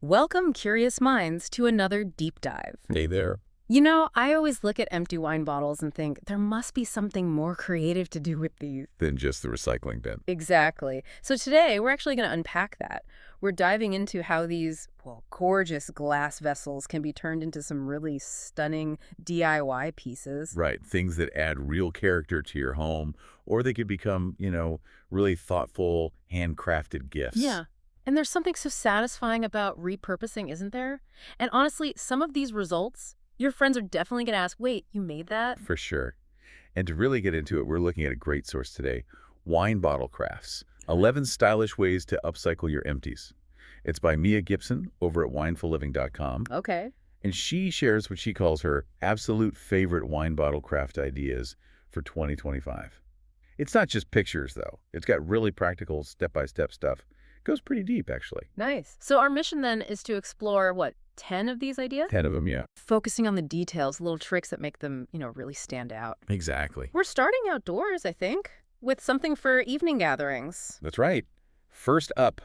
Welcome, curious minds, to another deep dive. Hey there. I always look at empty wine bottles and think there must be something more creative to do with these. Than just the recycling bin. Exactly. So today, we're actually going to unpack that. We're diving into how these, gorgeous glass vessels can be turned into some really stunning DIY pieces. Right. Things that add real character to your home, or they could become, really thoughtful, handcrafted gifts. Yeah. And there's something so satisfying about repurposing, isn't there? And honestly, some of these results, your friends are definitely going to ask, wait, you made that? For sure. And to really get into it, we're looking at a great source today, Wine Bottle Crafts, 11 Stylish Ways to Upcycle Your Empties. It's by Mia Gibson over at winefullliving.com. Okay. And she shares what she calls her absolute favorite wine bottle craft ideas for 2025. It's not just pictures, though. It's got really practical step-by-step stuff. Goes pretty deep, actually. Nice. So our mission then is to explore, 10 of these ideas? 10 of them, yeah. Focusing on the details, little tricks that make them, really stand out. Exactly. We're starting outdoors, I think, with something for evening gatherings. That's right. First up,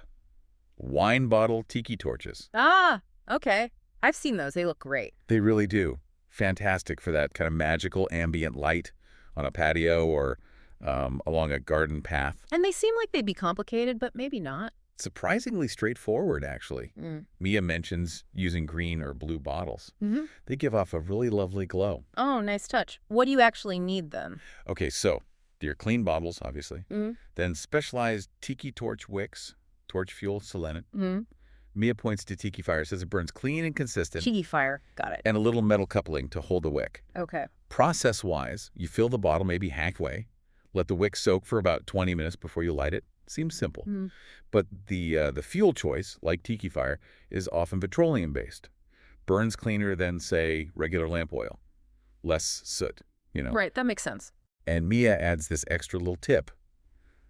wine bottle tiki torches. Ah, okay. I've seen those. They look great. They really do. Fantastic for that kind of magical ambient light on a patio or along a garden path. And they seem like they'd be complicated, but maybe not. Surprisingly straightforward, actually. Mia mentions using green or blue bottles. Mm-hmm. They give off a really lovely glow. Oh, nice touch. What do you actually need then? Okay, so your clean bottles, obviously. Mm-hmm. Then specialized tiki torch wicks, torch fuel, selenite. Mm-hmm. Mia points to tiki fire, says it burns clean and consistent. Cheeky fire. Got it. And a little metal coupling to hold the wick. Okay. Process-wise, you fill the bottle maybe halfway, let the wick soak for about 20 minutes before you light it. Seems simple. Mm-hmm. But the fuel choice, like tiki fire, is often petroleum-based. Burns cleaner than, say, regular lamp oil. Less soot, Right, that makes sense. And Mia adds this extra little tip.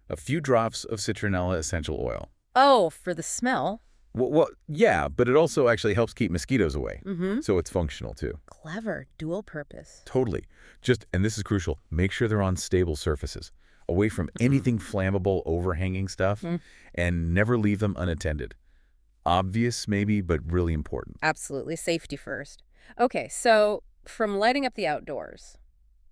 A few drops of citronella essential oil. Oh, for the smell. Well, yeah, but it also actually helps keep mosquitoes away. Mm-hmm. So it's functional, too. Clever. Dual purpose. Totally. And this is crucial, make sure they're on stable surfaces, away from anything flammable, overhanging stuff, and never leave them unattended. Obvious, maybe, but really important. Absolutely. Safety first. Okay, so from lighting up the outdoors,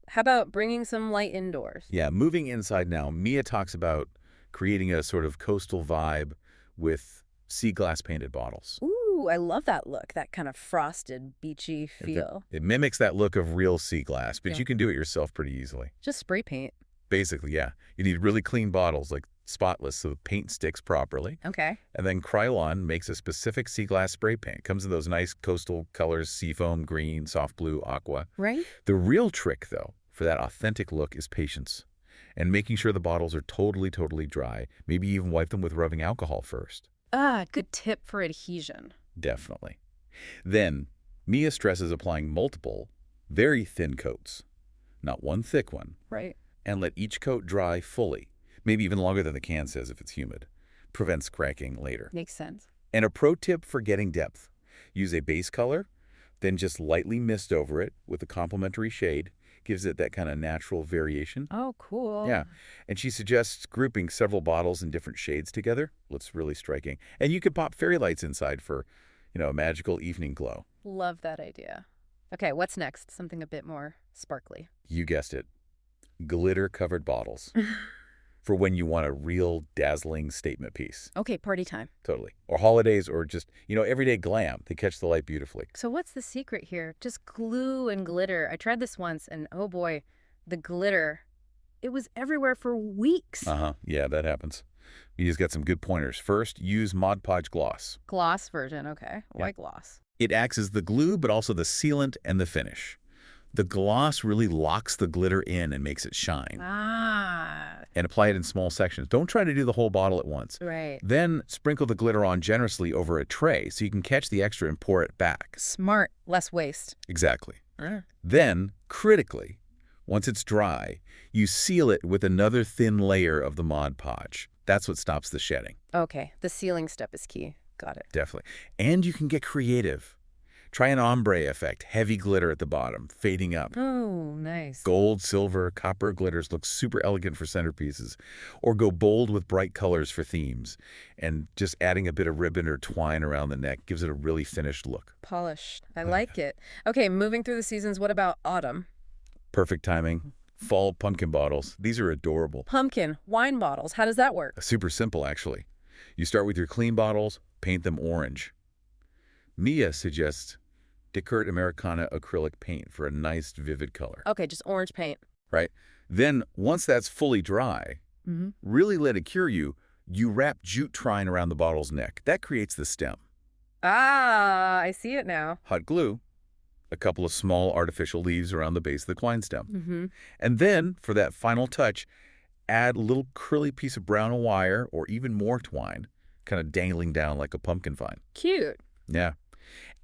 how about bringing some light indoors? Yeah, moving inside now, Mia talks about creating a sort of coastal vibe with sea glass painted bottles. Ooh, I love that look, that kind of frosted, beachy feel. It mimics that look of real sea glass, but Yeah. you can do it yourself pretty easily. Just spray paint. Basically, yeah. You need really clean bottles, like spotless, so the paint sticks properly. Okay. And then Krylon makes a specific sea glass spray paint. Comes in those nice coastal colors, seafoam, green, soft blue, aqua. Right? The real trick, though, for that authentic look is patience. And making sure the bottles are totally, totally dry. Maybe even wipe them with rubbing alcohol first. Ah, good tip for adhesion. Definitely. Then, Mia stresses applying multiple, very thin coats. Not one thick one. Right. And let each coat dry fully, maybe even longer than the can says if it's humid. Prevents cracking later. Makes sense. And a pro tip for getting depth. Use a base color, then just lightly mist over it with a complementary shade. Gives it that kind of natural variation. Oh, cool. Yeah. And she suggests grouping several bottles in different shades together. Looks really striking. And you could pop fairy lights inside for, a magical evening glow. Love that idea. Okay, what's next? Something a bit more sparkly. You guessed it. Glitter-covered bottles. For when you want a real dazzling statement piece. Okay, party time. Totally. Or holidays or just, everyday glam. They catch the light beautifully. So what's the secret here? Just glue and glitter. I tried this once, and oh boy, the glitter, it was everywhere for weeks. Yeah, that happens. You just got some good pointers. First, use Mod Podge gloss. Gloss version, okay. Why gloss? It acts as the glue, but also the sealant and the finish. The gloss really locks the glitter in and makes it shine. Ah. And apply it in small sections. Don't try to do the whole bottle at once. Right. Then sprinkle the glitter on generously over a tray so you can catch the extra and pour it back. Smart. Less waste. Exactly. Then, critically, once it's dry, you seal it with another thin layer of the Mod Podge. That's what stops the shedding. Okay, the sealing step is key. Got it. Definitely. And you can get creative. Try an ombre effect, heavy glitter at the bottom, fading up. Oh, nice. Gold, silver, copper glitters look super elegant for centerpieces. Or go bold with bright colors for themes. And just adding a bit of ribbon or twine around the neck gives it a really finished look. Polished. I Oh, yeah. like it. Okay, moving through the seasons, what about autumn? Perfect timing. Fall pumpkin bottles. These are adorable. Pumpkin, wine bottles. How does that work? Super simple, actually. You start with your clean bottles, paint them orange. Mia suggests decor Americana acrylic paint for a nice, vivid color. Okay, just orange paint. Right? Then, once that's fully dry, Mm-hmm. really let it cure you, you wrap jute twine around the bottle's neck. That creates the stem. Ah, I see it now. Hot glue, a couple of small artificial leaves around the base of the twine stem. Mm-hmm. And then, for that final touch, add a little curly piece of brown wire or even more twine, kind of dangling down like a pumpkin vine. Cute. Yeah.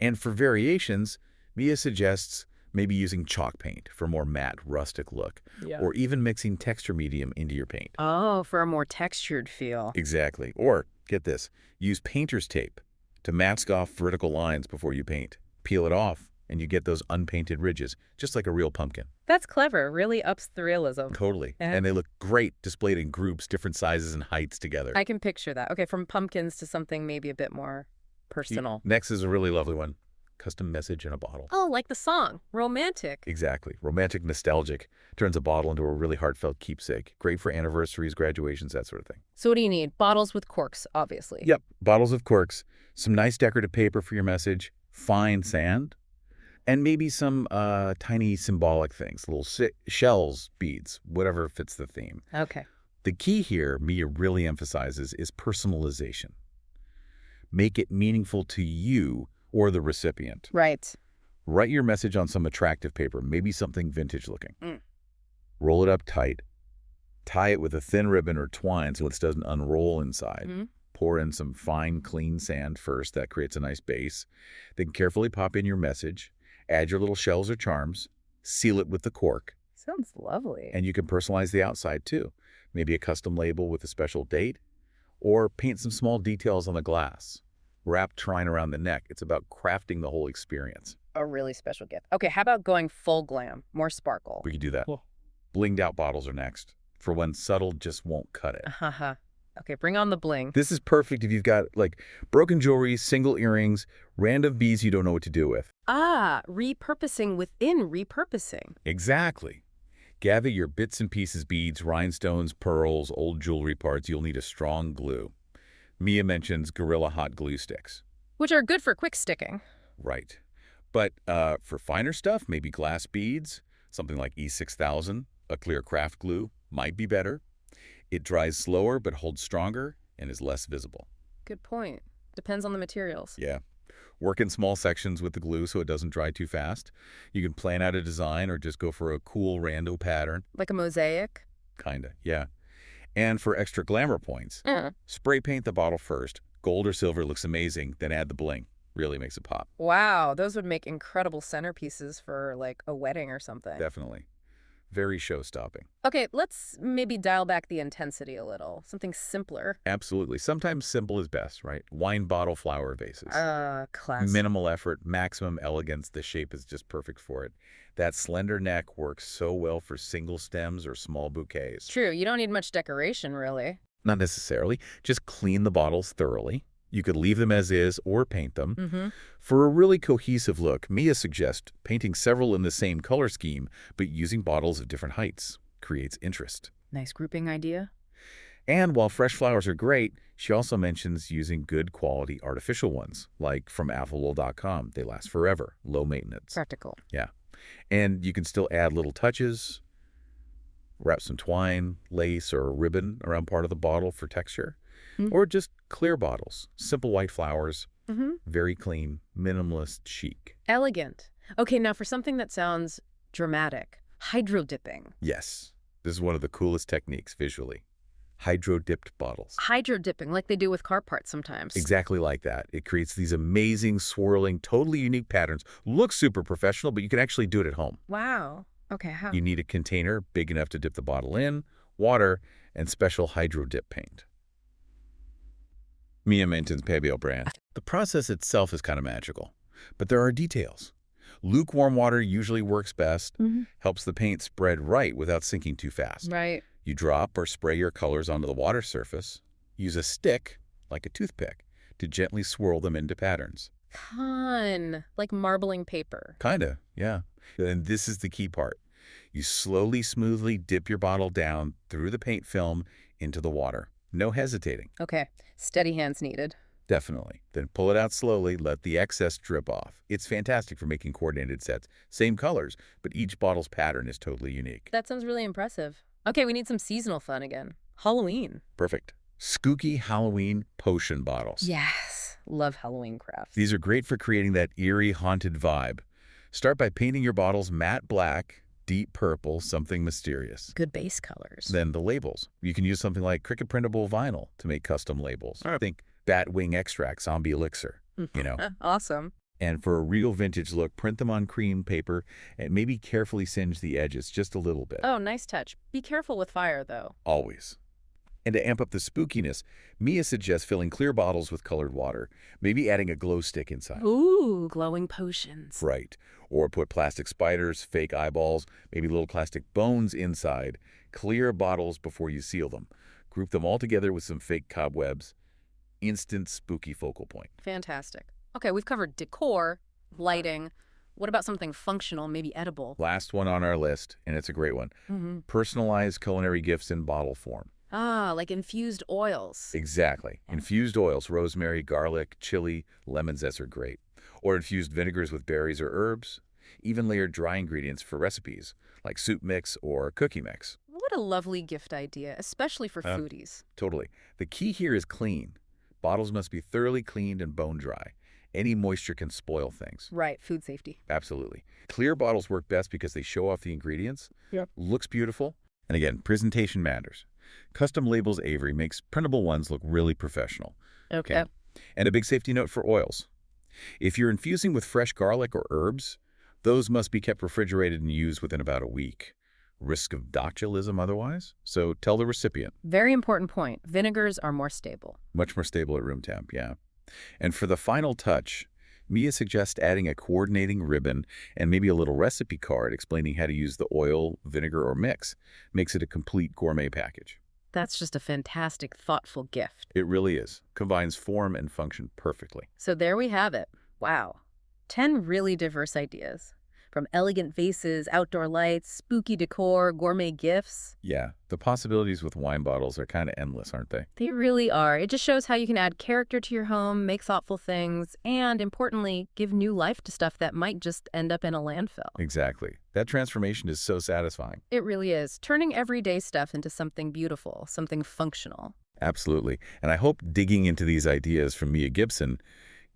And for variations, Mia suggests maybe using chalk paint for a more matte, rustic look, Yeah. or even mixing texture medium into your paint. Oh, for a more textured feel. Exactly. Or, get this, use painter's tape to mask off vertical lines before you paint. Peel it off, and you get those unpainted ridges, just like a real pumpkin. That's clever. Really ups the realism. Totally. Uh-huh. And they look great displayed in groups, different sizes and heights together. I can picture that. Okay, from pumpkins to something maybe a bit more personal. Next is a really lovely one. Custom message in a bottle. Oh, like the song. Romantic. Exactly. Romantic, nostalgic. Turns a bottle into a really heartfelt keepsake. Great for anniversaries, graduations, that sort of thing. So what do you need? Bottles with corks, obviously. Yep. Bottles of corks, some nice decorative paper for your message, fine sand, and maybe some tiny symbolic things, little shells, beads, whatever fits the theme. Okay. The key here, Mia really emphasizes, is personalization. Make it meaningful to you or the recipient. Right. Write your message on some attractive paper, maybe something vintage looking. Mm. Roll it up tight. Tie it with a thin ribbon or twine so it doesn't unroll inside. Mm-hmm. Pour in some fine, clean sand first. That creates a nice base. Then carefully pop in your message. Add your little shells or charms. Seal it with the cork. Sounds lovely. And you can personalize the outside too. Maybe a custom label with a special date. Or paint some small details on the glass. Wrap twine around the neck. It's about crafting the whole experience. A really special gift. Okay, how about going full glam? More sparkle. We could do that. Cool. Blinged out bottles are next. For when subtle just won't cut it. Uh-huh. Okay, bring on the bling. This is perfect if you've got like broken jewelry, single earrings, random beads you don't know what to do with. Ah, repurposing within repurposing. Exactly. Gather your bits and pieces, beads, rhinestones, pearls, old jewelry parts. You'll need a strong glue. Mia mentions Gorilla Hot glue sticks. Which are good for quick sticking. Right. But for finer stuff, maybe glass beads, something like E6000, a clear craft glue, might be better. It dries slower but holds stronger and is less visible. Good point. Depends on the materials. Yeah. Work in small sections with the glue so it doesn't dry too fast. You can plan out a design or just go for a cool rando pattern. Like a mosaic? Kinda, yeah. And for extra glamour points, spray paint the bottle first. Gold or silver looks amazing, then add the bling. Really makes it pop. Wow, those would make incredible centerpieces for like a wedding or something. Definitely. Very show-stopping. Okay, let's maybe dial back the intensity a little. Something simpler. Absolutely. Sometimes simple is best, right? Wine bottle flower vases. Classic. Minimal effort, maximum elegance. The shape is just perfect for it. That slender neck works so well for single stems or small bouquets. True, you don't need much decoration, really. Not necessarily. Just clean the bottles thoroughly. You could leave them as is or paint them. Mm-hmm. For a really cohesive look, Mia suggests painting several in the same color scheme, but using bottles of different heights. Creates interest. Nice grouping idea. And while fresh flowers are great, she also mentions using good quality artificial ones, like from affable.com. They last forever, low maintenance. Practical. Yeah. And you can still add little touches, wrap some twine, lace, or a ribbon around part of the bottle for texture. Or just clear bottles, simple white flowers, very clean, minimalist, chic. Elegant. Okay, now for something that sounds dramatic, hydro dipping. Yes, this is one of the coolest techniques visually. Hydro-dipped bottles. Hydro dipping, like they do with car parts sometimes. Exactly like that. It creates these amazing, swirling, totally unique patterns. Looks super professional, but you can actually do it at home. Wow. Okay, how? You need a container big enough to dip the bottle in, water, and special hydro-dip paint. Mia mentions Pebble brand. The process itself is kind of magical. But there are details. Lukewarm water usually works best, Hmm. helps the paint spread right without sinking too fast. Right. You drop or spray your colors onto the water surface. Use a stick, like a toothpick, to gently swirl them into patterns. Like marbling paper. Kinda, yeah. And this is the key part. You slowly, smoothly dip your bottle down through the paint film into the water. No hesitating. Okay, steady hands needed. Definitely. Then pull it out slowly, let the excess drip off. It's fantastic for making coordinated sets. Same colors, but each bottle's pattern is totally unique. That sounds really impressive. Okay, we need some seasonal fun again. Halloween. Perfect. Skooky Halloween potion bottles. Yes, love Halloween crafts. These are great for creating that eerie, haunted vibe. Start by painting your bottles matte black, deep purple, something mysterious. Good base colors. Then the labels. You can use something like Cricut printable vinyl to make custom labels. Think Batwing Extract Zombie Elixir, you know. Awesome. And for a real vintage look, print them on cream paper and maybe carefully singe the edges just a little bit. Oh, nice touch. Be careful with fire, though. Always. And to amp up the spookiness, Mia suggests filling clear bottles with colored water, maybe adding a glow stick inside. Ooh, glowing potions. Right. Or put plastic spiders, fake eyeballs, maybe little plastic bones inside. Clear bottles before you seal them. Group them all together with some fake cobwebs. Instant spooky focal point. Fantastic. Okay, we've covered decor, lighting. What about something functional, maybe edible? Last one on our list, and it's a great one. Mm-hmm. Personalized culinary gifts in bottle form. Ah, like infused oils. Exactly. Infused oils, rosemary, garlic, chili, lemon zest are great. Or infused vinegars with berries or herbs. Even layered dry ingredients for recipes, like soup mix or cookie mix. What a lovely gift idea, especially for foodies. Totally. The key here is clean. Bottles must be thoroughly cleaned and bone dry. Any moisture can spoil things. Right, food safety. Absolutely. Clear bottles work best because they show off the ingredients. Yep. Looks beautiful. And again, presentation matters. Custom Labels Avery makes printable ones look really professional. Okay. And a big safety note for oils. If you're infusing with fresh garlic or herbs, those must be kept refrigerated and used within about a week. Risk of botulism otherwise, so tell the recipient. Very important point. Vinegars are more stable. Much more stable at room temp, yeah. And for the final touch, Mia suggests adding a coordinating ribbon and maybe a little recipe card explaining how to use the oil, vinegar, or mix. Makes it a complete gourmet package. That's just a fantastic, thoughtful gift. It really is. Combines form and function perfectly. So there we have it. Wow. 10 really diverse ideas. From elegant vases, outdoor lights, spooky decor, gourmet gifts. Yeah, the possibilities with wine bottles are kind of endless, aren't they? They really are. It just shows how you can add character to your home, make thoughtful things, and importantly, give new life to stuff that might just end up in a landfill. Exactly. That transformation is so satisfying. It really is. Turning everyday stuff into something beautiful, something functional. Absolutely. And I hope digging into these ideas from Mia Gibson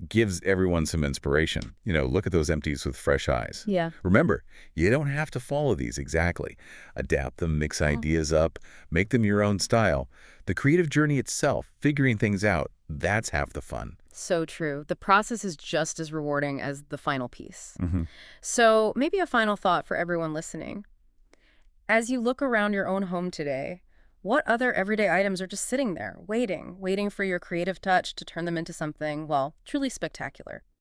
gives everyone some inspiration. You know, look at those empties with fresh eyes. Yeah. Remember, you don't have to follow these exactly. Adapt them, mix ideas up, make them your own style. The creative journey itself, figuring things out, that's half the fun. So true. The process is just as rewarding as the final piece. Mm-hmm. So maybe a final thought for everyone listening. As you look around your own home today, what other everyday items are just sitting there, waiting for your creative touch to turn them into something, well, truly spectacular?